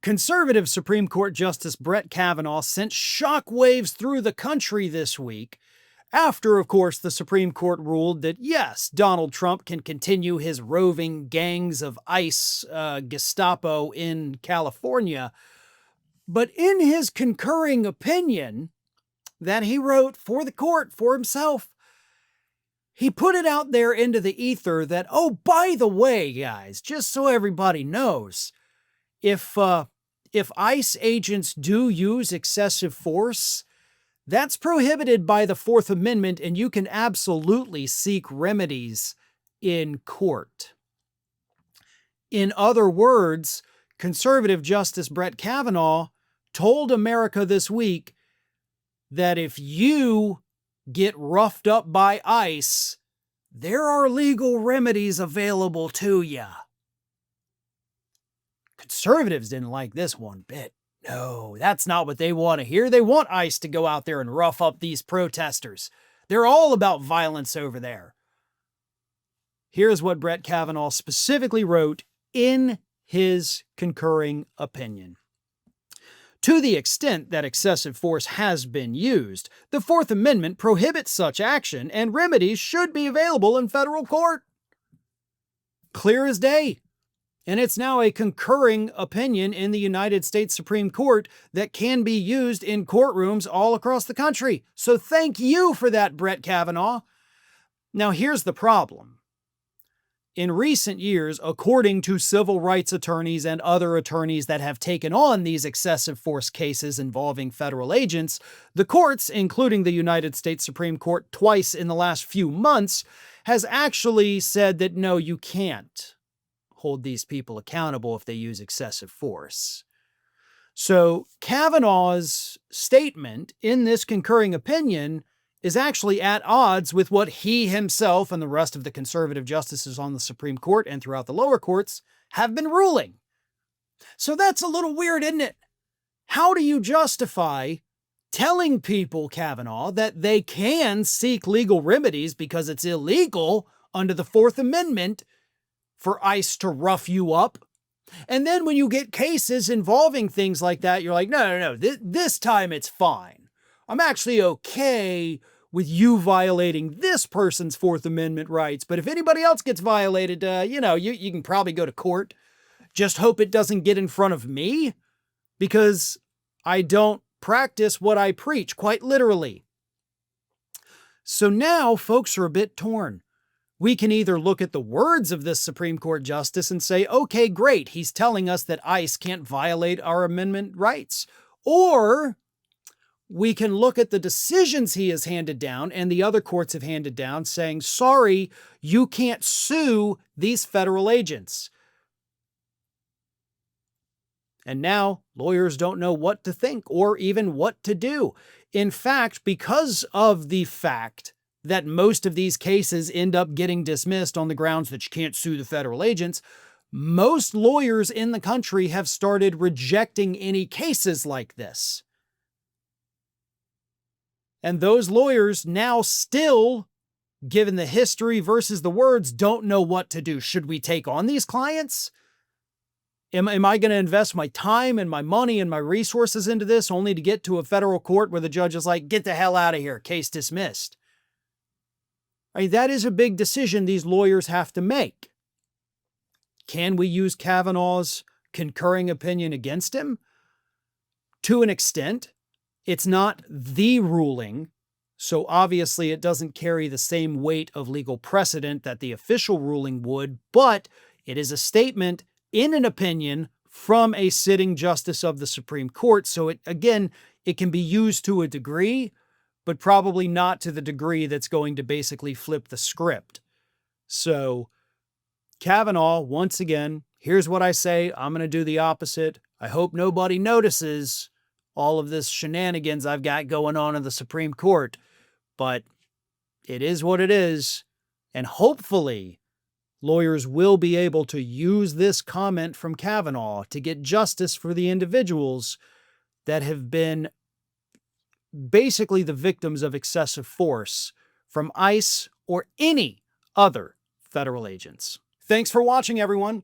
Conservative Supreme Court Justice Brett Kavanaugh sent shockwaves through the country this week after, of course, the Supreme Court ruled that, yes, Donald Trump can continue his roving gangs of ICE Gestapo in California. But in his concurring opinion that he wrote for the court, for himself, he put it out there into the ether that, oh, by the way, guys, just so everybody knows, if ICE agents do use excessive force, that's prohibited by the Fourth Amendment, and you can absolutely seek remedies in court. In other words, conservative Justice Brett Kavanaugh told America this week that if you get roughed up by ICE, there are legal remedies available to you. Conservatives didn't like this one bit. No, that's not what they want to hear. They want ICE to go out there and rough up these protesters. They're all about violence over there. Here's what Brett Kavanaugh specifically wrote in his concurring opinion. To the extent that excessive force has been used, the Fourth Amendment prohibits such action, and remedies should be available in federal court. Clear as day. And it's now a concurring opinion in the United States Supreme Court that can be used in courtrooms all across the country. So thank you for that, Brett Kavanaugh. Now, here's the problem. In recent years, according to civil rights attorneys and other attorneys that have taken on these excessive force cases involving federal agents, the courts, including the United States Supreme Court twice in the last few months, has actually said that no, you can't hold these people accountable if they use excessive force. So Kavanaugh's statement in this concurring opinion is actually at odds with what he himself and the rest of the conservative justices on the Supreme Court and throughout the lower courts have been ruling. So that's a little weird, isn't it? How do you justify telling people, Kavanaugh, that they can seek legal remedies because it's illegal under the Fourth Amendment for ICE to rough you up? And then when you get cases involving things like that, you're like, no, this time it's fine. I'm actually okay with you violating this person's Fourth Amendment rights. But if anybody else gets violated, you can probably go to court. Just hope it doesn't get in front of me because I don't practice what I preach, quite literally. So now folks are a bit torn. We can either look at the words of this Supreme Court justice and say, okay, great, he's telling us that ICE can't violate our amendment rights. Or we can look at the decisions he has handed down and the other courts have handed down saying, sorry, you can't sue these federal agents. And now lawyers don't know what to think or even what to do. In fact, because of the fact that most of these cases end up getting dismissed on the grounds that you can't sue the federal agents, most lawyers in the country have started rejecting any cases like this. And those lawyers now still, given the history versus the words, don't know what to do. Should we take on these clients? Am I going to invest my time and my money and my resources into this only to get to a federal court where the judge is like, get the hell out of here, case dismissed? I mean, that is a big decision these lawyers have to make. Can we use Kavanaugh's concurring opinion against him? To an extent. It's not the ruling, so obviously it doesn't carry the same weight of legal precedent that the official ruling would, but it is a statement in an opinion from a sitting justice of the Supreme Court. So it can be used to a degree, but probably not to the degree that's going to basically flip the script. So Kavanaugh, once again, here's what I say. I'm going to do the opposite. I hope nobody notices all of this shenanigans I've got going on in the Supreme Court, but it is what it is. And hopefully lawyers will be able to use this comment from Kavanaugh to get justice for the individuals that have been basically the victims of excessive force from ICE or any other federal agents. Thanks for watching, everyone.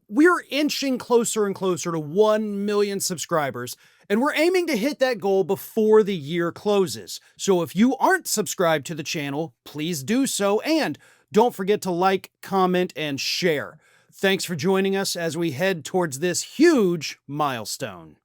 We're inching closer and closer to 1 million subscribers, and we're aiming to hit that goal before the year closes. So if you aren't subscribed to the channel, please do so, and don't forget to like, comment, and share. Thanks for joining us as we head towards this huge milestone.